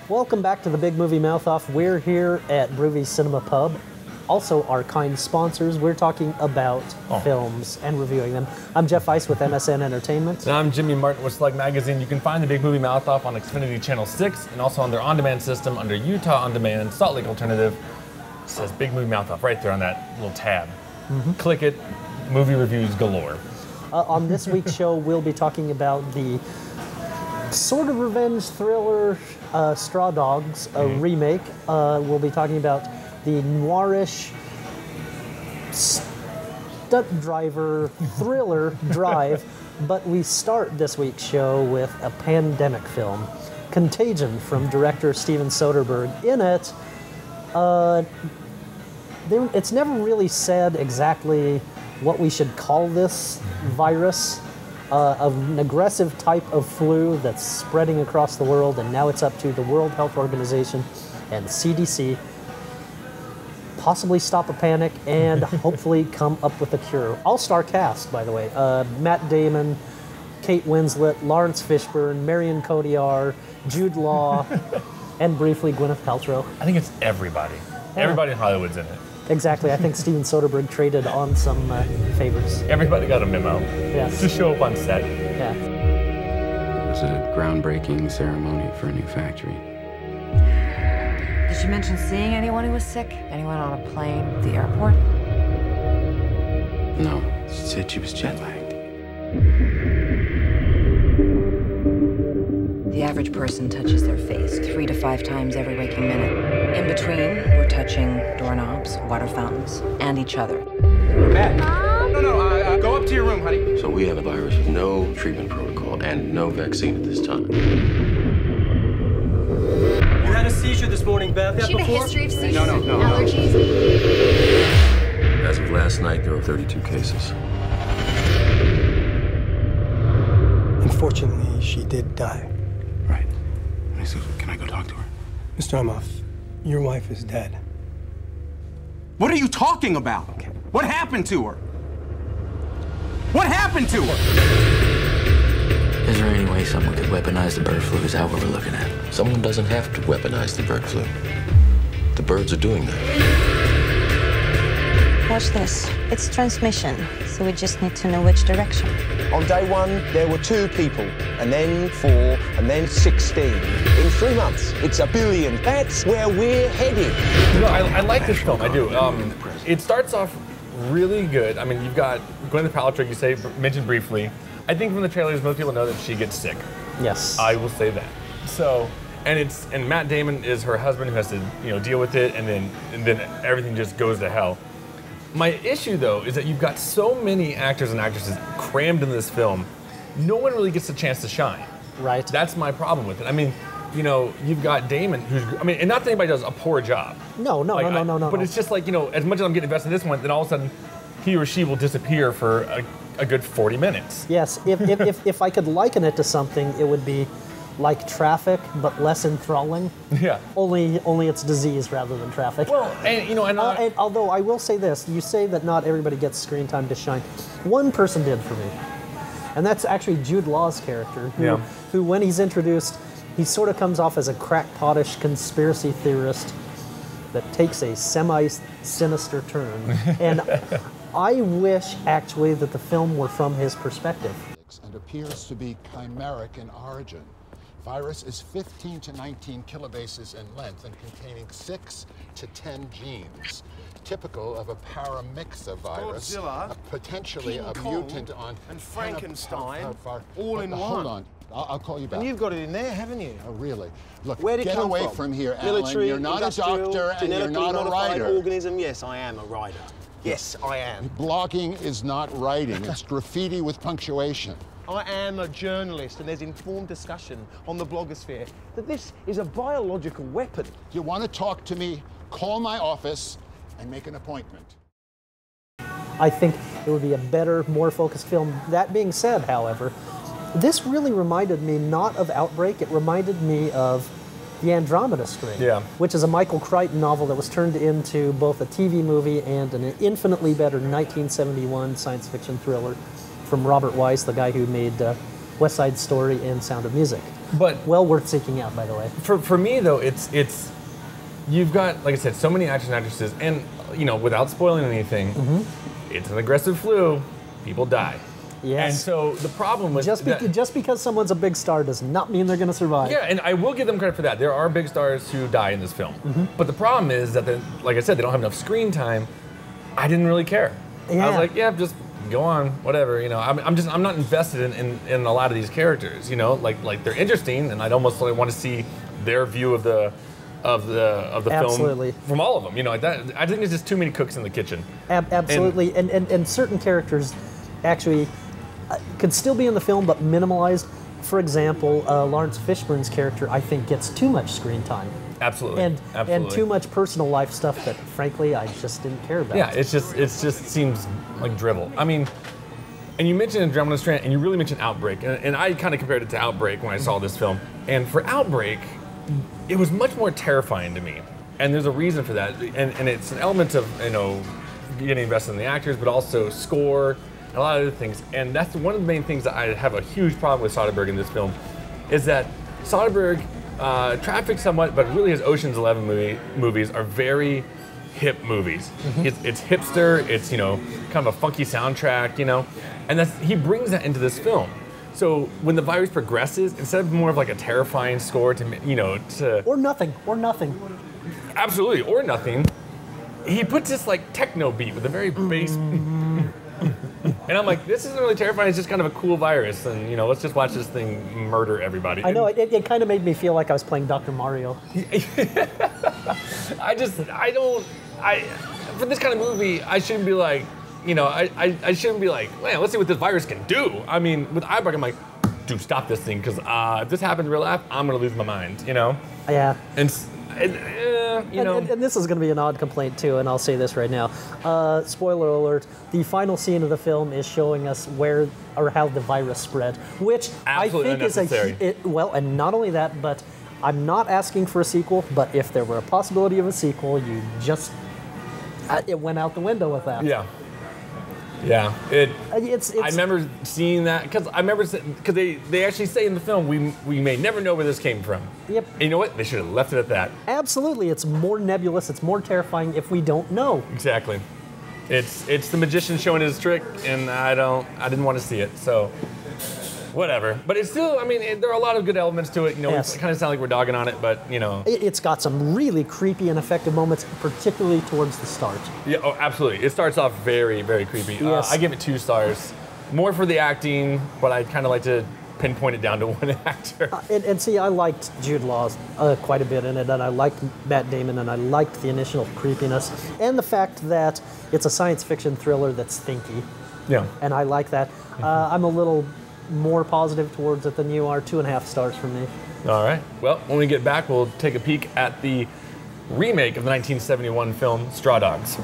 Welcome back to the Big Movie Mouth-Off. We're here at Bruvy Cinema Pub. Also, our kind sponsors, we're talking about films and reviewing them. I'm Jeff Weiss with MSN Entertainment. And I'm Jimmy Martin with Slug Magazine. You can find the Big Movie Mouth-Off on Xfinity Channel 6 and also on their on-demand system under Utah On Demand, Salt Lake Alternative. It says Big Movie Mouth-Off right there on that little tab. Click it, movie reviews galore. On this week's show, we'll be talking about the sort of revenge thriller Straw Dogs, a remake. We'll be talking about the noirish stunt driver thriller Drive. But we start this week's show with a pandemic film, Contagion, from director Steven Soderbergh. In it, it's never really said exactly what we should call this virus. An aggressive type of flu that's spreading across the world, and now it's up to the World Health Organization and CDC possibly stop a panic and hopefully come up with a cure. All-star cast, by the way. Matt Damon, Kate Winslet, Lawrence Fishburne, Marion Cotillard, Jude Law, and briefly Gwyneth Paltrow. I think it's everybody. Yeah. Everybody in Hollywood's in it. Exactly. I think Steven Soderbergh traded on some favors. Everybody got a memo. Yes. To show up on set. Yeah. It was a groundbreaking ceremony for a new factory. Did she mention seeing anyone who was sick? Anyone on a plane, at the airport? No, she said she was jet lagged. The average person touches their face 3 to 5 times every waking minute. In between, we're touching doorknobs, water fountains, and each other. Matt. No, go up to your room, honey. So we have a virus with no treatment protocol and no vaccine at this time. You had a seizure this morning, Beth. Do you have a history of seizures? No. Allergies? As of last night, there were 32 cases. Unfortunately, she did die. Right. Can I go talk to her? Mr. Amoff, your wife is dead. What are you talking about? Okay. What happened to her? What happened to her? Is there any way someone could weaponize the bird flu? Is that what we're looking at? Someone doesn't have to weaponize the bird flu. The birds are doing that. Watch this. It's transmission, so we just need to know which direction. On day 1, there were 2 people, and then 4, and then 16. In 3 months, it's 1 billion. That's where we're headed. You know, I like this film, I do. It starts off really good. I mean, you've got Gwyneth Paltrow, mentioned briefly. I think from the trailers, most people know that she gets sick. Yes. I will say that. So, and Matt Damon is her husband who has to, deal with it, and then everything just goes to hell. My issue, though, is that you've got so many actors and actresses crammed in this film, no one really gets a chance to shine. Right. That's my problem with it. I mean, you've got Damon, and not that anybody does a poor job. No. But it's just like, as much as I'm getting invested in this one, then all of a sudden, he or she will disappear for a good 40 minutes. Yes, if I could liken it to something, it would be like Traffic, but less enthralling. Yeah. Only it's disease rather than Traffic. Well, and although I will say this, you say that not everybody gets screen time to shine. One person did for me, and that's actually Jude Law's character, who when he's introduced, he sort of comes off as a crackpotish conspiracy theorist that takes a semi-sinister turn. And I wish, actually, that the film were from his perspective. And appears to be chimeric in origin. Virus is 15 to 19 kilobases in length and containing 6 to 10 genes. Typical of a paramyxa virus, potentially King a Kong, mutant on... and Frankenstein, all in one. Hold on. I'll call you back. And you've got it in there, haven't you? Oh, really? Look, Where'd it get come away from here, Military, Alan. You're not a industrial, doctor and you're not a modified writer. organism. Yes, I am a writer. Yes, I am. Blogging is not writing. It's graffiti with punctuation. I am a journalist, and there's informed discussion on the blogosphere that this is a biological weapon. You want to talk to me, call my office and make an appointment. I think it would be a better, more focused film. That being said, however, this really reminded me not of Outbreak, it reminded me of The Andromeda Strain, which is a Michael Crichton novel that was turned into both a TV movie and an infinitely better 1971 science fiction thriller from Robert Wise, the guy who made West Side Story and Sound of Music. But well worth seeking out, by the way. For me though, it's you've got, like I said, so many actors and actresses, and without spoiling anything, it's an aggressive flu. People die. Yes. And so the problem with just because someone's a big star does not mean they're going to survive. Yeah, and I will give them credit for that. There are big stars who die in this film, but the problem is that, like I said, they don't have enough screen time. I didn't really care. Yeah. I was like, yeah, just go on, whatever. I'm not invested in a lot of these characters. Like they're interesting, and I'd almost want to see their view of the Absolutely. film from all of them. Like that. I think there's just too many cooks in the kitchen. Absolutely, and certain characters actually could still be in the film, but minimalized. For example, Lawrence Fishburne's character, I think, gets too much screen time. Absolutely. And too much personal life stuff that, frankly, I just didn't care about. Yeah, it just seems like drivel. I mean, and you mentioned Adrenaline Strand, and you really mentioned Outbreak, and I kind of compared it to Outbreak when I saw this film. And for Outbreak, it was much more terrifying to me, and there's a reason for that. And it's an element of getting invested in the actors, but also score. A lot of other things, and that's one of the main things that I have a huge problem with Soderbergh in this film, is that Soderbergh traffics somewhat, but really his Ocean's 11 movies are very hip movies. It's hipster, it's kind of a funky soundtrack, and he brings that into this film. So when the virus progresses, instead of more of like a terrifying score to or nothing. Absolutely, or nothing. He puts this like techno beat with a very bass. And I'm like, this isn't really terrifying. It's just kind of a cool virus, and let's just watch this thing murder everybody. I know it kind of made me feel like I was playing Dr. Mario. For this kind of movie, I shouldn't be like, I shouldn't be like, man, let's see what this virus can do. I mean, with Outbreak, I'm like, dude, stop this thing, because if this happens in real life, I'm gonna lose my mind. Yeah. And this is going to be an odd complaint too, and I'll say this right now. Spoiler alert: the final scene of the film is showing us where or how the virus spread, which absolutely I think unnecessary. And not only that, but I'm not asking for a sequel. But if there were a possibility of a sequel, it went out the window with that. Yeah. Yeah, I remember seeing that because they actually say in the film we may never know where this came from. Yep. And you know what? They should have left it at that. Absolutely, it's more nebulous. It's more terrifying if we don't know. Exactly. It's the magician showing his trick, and I didn't want to see it. So whatever. But it's still, I mean, there are a lot of good elements to it. Yes. It kind of sound like we're dogging on it, but it's got some really creepy and effective moments, particularly towards the start. Yeah, oh, absolutely. It starts off very, very creepy. Yes. I give it 2 stars. More for the acting, but I kind of like to pinpoint it down to one actor. And see, I liked Jude Law quite a bit in it, and I liked Matt Damon, and I liked the initial creepiness, and the fact that it's a science fiction thriller that's thinky. Yeah. And I like that. I'm a little more positive towards it than you are. 2.5 stars from me. All right. Well, when we get back, we'll take a peek at the remake of the 1971 film Straw Dogs.